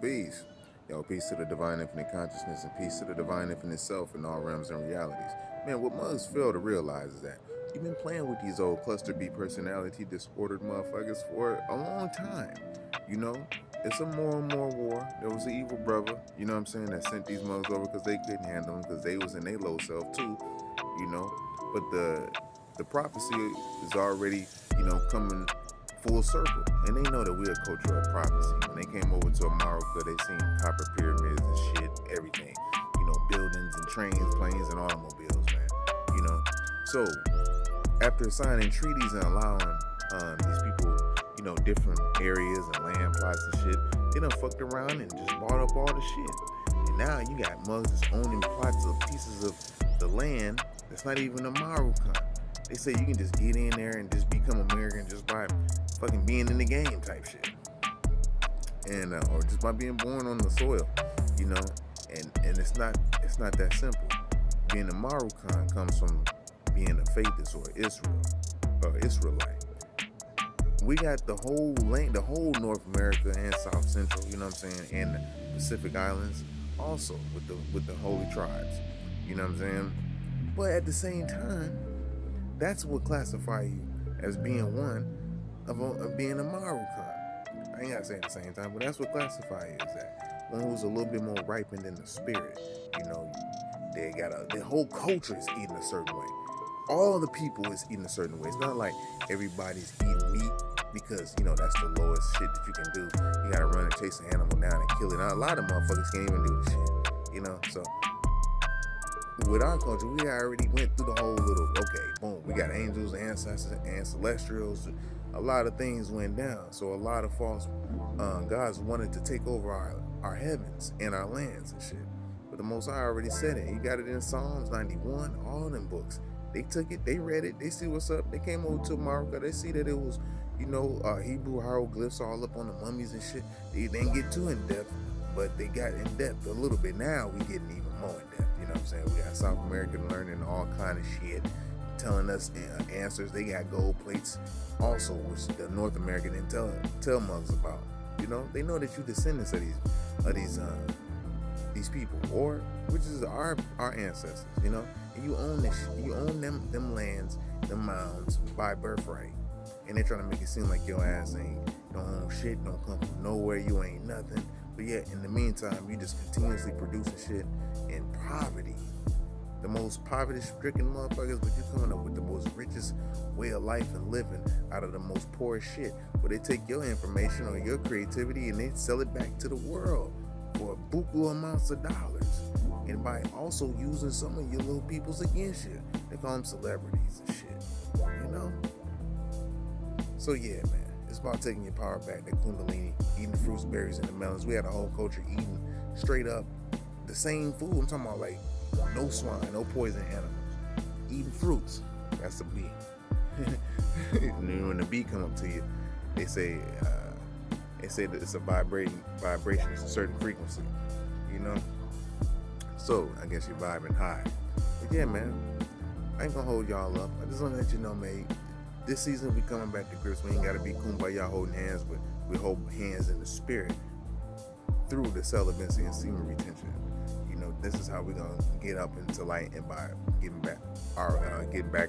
Peace. Yo, peace to the divine infinite consciousness and peace to the divine infinite self in all realms and realities. Man, what mugs fail to realize is that you've been playing with these old cluster B personality disordered motherfuckers for a long time. You know, it's a more and more war. There was an evil brother, you know what I'm saying, that sent these mugs over because they couldn't handle them because they was in their low self too, you know. But the prophecy is already, coming full circle, and they know that we're a culture of prophecy. When they came over to Amaru, they seen copper pyramids and shit, everything, buildings and trains, planes, and automobiles, man. So after signing treaties and allowing these people, different areas and land plots and shit, they done fucked around and just bought up all the shit. And now you got mugs that's owning plots of pieces of the land that's not even Amaru kind. They say you can just get in there and just become American just by fucking being in the game type shit, and or just by being born on the soil, and it's not that simple. Being a Marukan comes from being a faithist or Israelite. We got the whole land, the whole North America and South Central, and the Pacific Islands also with the holy tribes, But at the same time, that's what classify you as being one of being a Marukan. I ain't gotta say at the same time, but that's what classify you as that. One who's a little bit more ripened in the spirit. The whole culture is eating a certain way. All the people is eating a certain way. It's not like everybody's eating meat because, that's the lowest shit that you can do. You gotta run and chase an animal down and kill it. Now, a lot of motherfuckers can't even do this shit, so with our culture, we already went through the whole little, okay, boom, we got angels, ancestors, and celestials. A lot of things went down. So a lot of false gods wanted to take over our heavens and our lands and shit. But the Most High already said it. He got it in Psalms 91, all them books. They took it, they read it, they see what's up. They came over to America, they see that it was, Hebrew hieroglyphs all up on the mummies and shit. They didn't get too in depth, but they got in depth a little bit. Now we getting even more in depth. You know what I'm saying? We got South American learning all kind of shit, telling us answers. They got gold plates also, which the North American didn't tell mugs about. They know that you descendants of these people, or which is our ancestors. And you own this. You own them lands, them mounds by birthright, and they're trying to make it seem like your ass don't own shit, don't come from nowhere, you ain't nothing. But yet, in the meantime, you just continuously producing shit in poverty. The most poverty-stricken motherfuckers, but you coming up with the most richest way of life and living out of the most poorest shit. But they take your information or your creativity and they sell it back to the world for buku amounts of dollars. And by also using some of your little peoples against you. They call them celebrities and shit. So yeah, man. It's about taking your power back, that kundalini, eating the fruits, berries, and the melons. We had a whole culture eating straight up the same food. I'm talking about like no swine, no poison animals. Eating fruits. That's the bee. When the bee come up to you, they say that it's a vibration, it's a certain frequency, So I guess you're vibing high. But yeah, man, I ain't gonna hold y'all up. I just wanna let you know, mate. This season, we coming back to grips. We ain't got to be kumbaya holding hands, but we hold hands in the spirit through the celibacy and semen retention. This is how we're going to get up into light and by getting back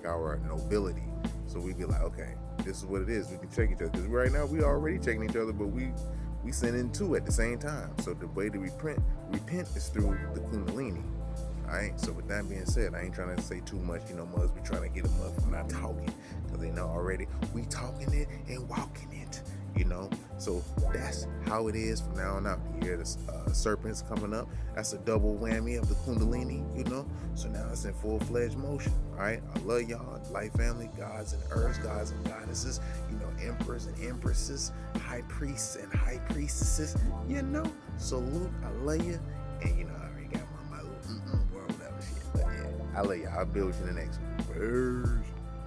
our nobility. So we be like, okay, this is what it is. We can check each other. Because right now, we already checking each other, but we sending two at the same time. So the way to repent is through the kundalini. Alright, so with that being said, I ain't trying to say too much, mugs be trying to get them up from not talking, because they know already we talking it and walking it, so that's how it is from now on out. You hear the serpents coming up, that's a double whammy of the kundalini, so now it's in full-fledged motion. Alright, I love y'all, life family, gods and earths, gods and goddesses, emperors and empresses, high priests and high priestesses, salute, I love you, and I already got my little world, whatever shit. But yeah, I love you. I'll build you in the next one. Peace.